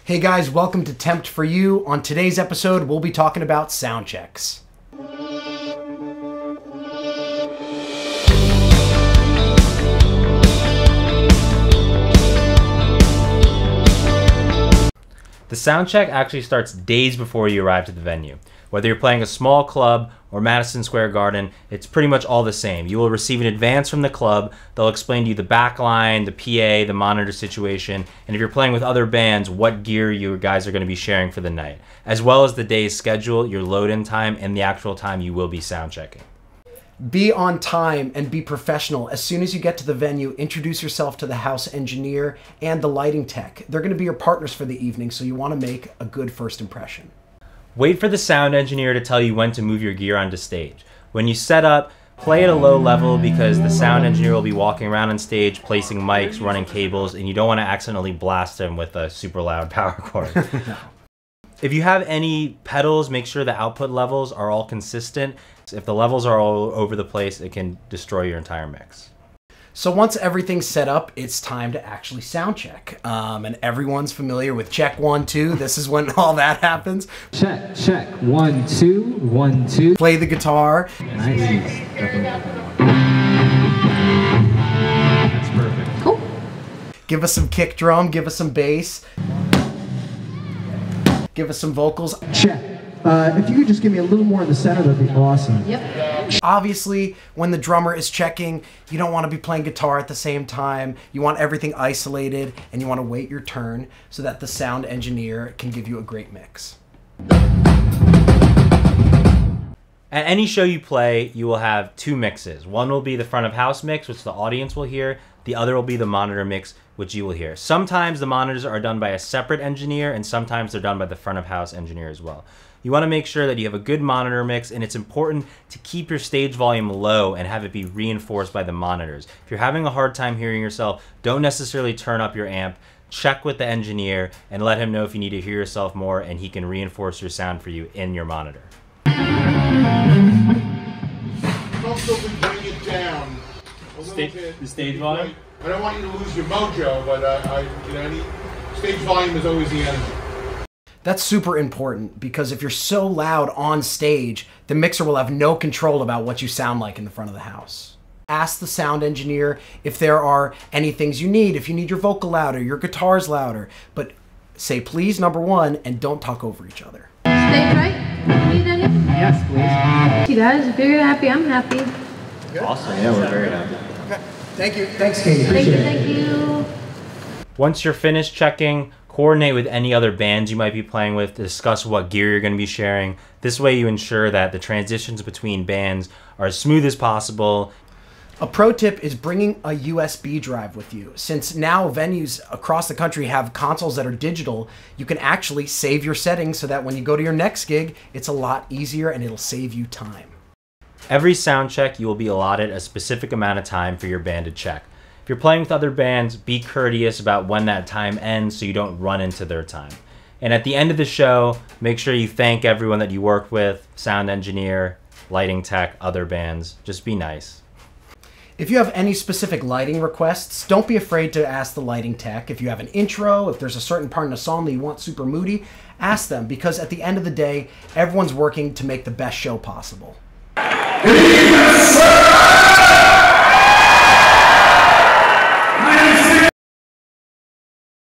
Hey guys, welcome to Tempt for You. On today's episode, we'll be talking about sound checks. The sound check actually starts days before you arrive to the venue. Whether you're playing a small club or Madison Square Garden, it's pretty much all the same. You will receive an advance from the club. They'll explain to you the back line, the PA, the monitor situation, and if you're playing with other bands, what gear you guys are going to be sharing for the night, as well as the day's schedule, your load-in time, and the actual time you will be sound checking. Be on time and be professional. As soon as you get to the venue, introduce yourself to the house engineer and the lighting tech. They're going to be your partners for the evening, so you want to make a good first impression. Wait for the sound engineer to tell you when to move your gear onto stage. When you set up, play at a low level because the sound engineer will be walking around on stage, placing mics, running cables, and you don't want to accidentally blast him with a super loud power cord. If you have any pedals, make sure the output levels are all consistent. If the levels are all over the place, it can destroy your entire mix. So once everything's set up, it's time to actually sound check. And everyone's familiar with check 1, 2. This is when all that happens. Check, check. 1, 2, 1, 2. Play the guitar. Nice. That's perfect. Cool. Give us some kick drum, give us some bass. Give us some vocals. Check. If you could just give me a little more in the center, that'd be awesome. Yep. Obviously, when the drummer is checking, you don't want to be playing guitar at the same time. You want everything isolated, and you want to wait your turn so that the sound engineer can give you a great mix. At any show you play, you will have two mixes. One will be the front of house mix, which the audience will hear. The other will be the monitor mix, which you will hear. Sometimes the monitors are done by a separate engineer, and sometimes they're done by the front of house engineer as well. You want to make sure that you have a good monitor mix, and it's important to keep your stage volume low and have it be reinforced by the monitors. If you're having a hard time hearing yourself, don't necessarily turn up your amp. Check with the engineer and let him know if you need to hear yourself more, and he can reinforce your sound for you in your monitor. Comfortably bring it down a little bit. The stage volume? I don't want you to lose your mojo, but any stage volume is always the enemy. That's super important because if you're so loud on stage, the mixer will have no control about what you sound like in the front of the house. Ask the sound engineer if there are any things you need, if you need your vocal louder, your guitar's louder, but say please, number one, and don't talk over each other. Stage right? Need any? Yes, please. You guys, if you're happy, I'm happy. Awesome. Yeah, we're very happy. Okay. Thank you. Thanks, Katie. Thank you. Once you're finished checking, coordinate with any other bands you might be playing with to discuss what gear you're going to be sharing. This way you ensure that the transitions between bands are as smooth as possible. A pro tip is bringing a USB drive with you. Since now venues across the country have consoles that are digital, you can actually save your settings so that when you go to your next gig, it's a lot easier and it'll save you time. Every sound check, you will be allotted a specific amount of time for your band to check. If you're playing with other bands, be courteous about when that time ends so you don't run into their time. And at the end of the show, make sure you thank everyone that you worked with, sound engineer, lighting tech, other bands. Just be nice. If you have any specific lighting requests, don't be afraid to ask the lighting tech. If you have an intro, if there's a certain part in a song that you want super moody, ask them because at the end of the day, everyone's working to make the best show possible. Yes, sir!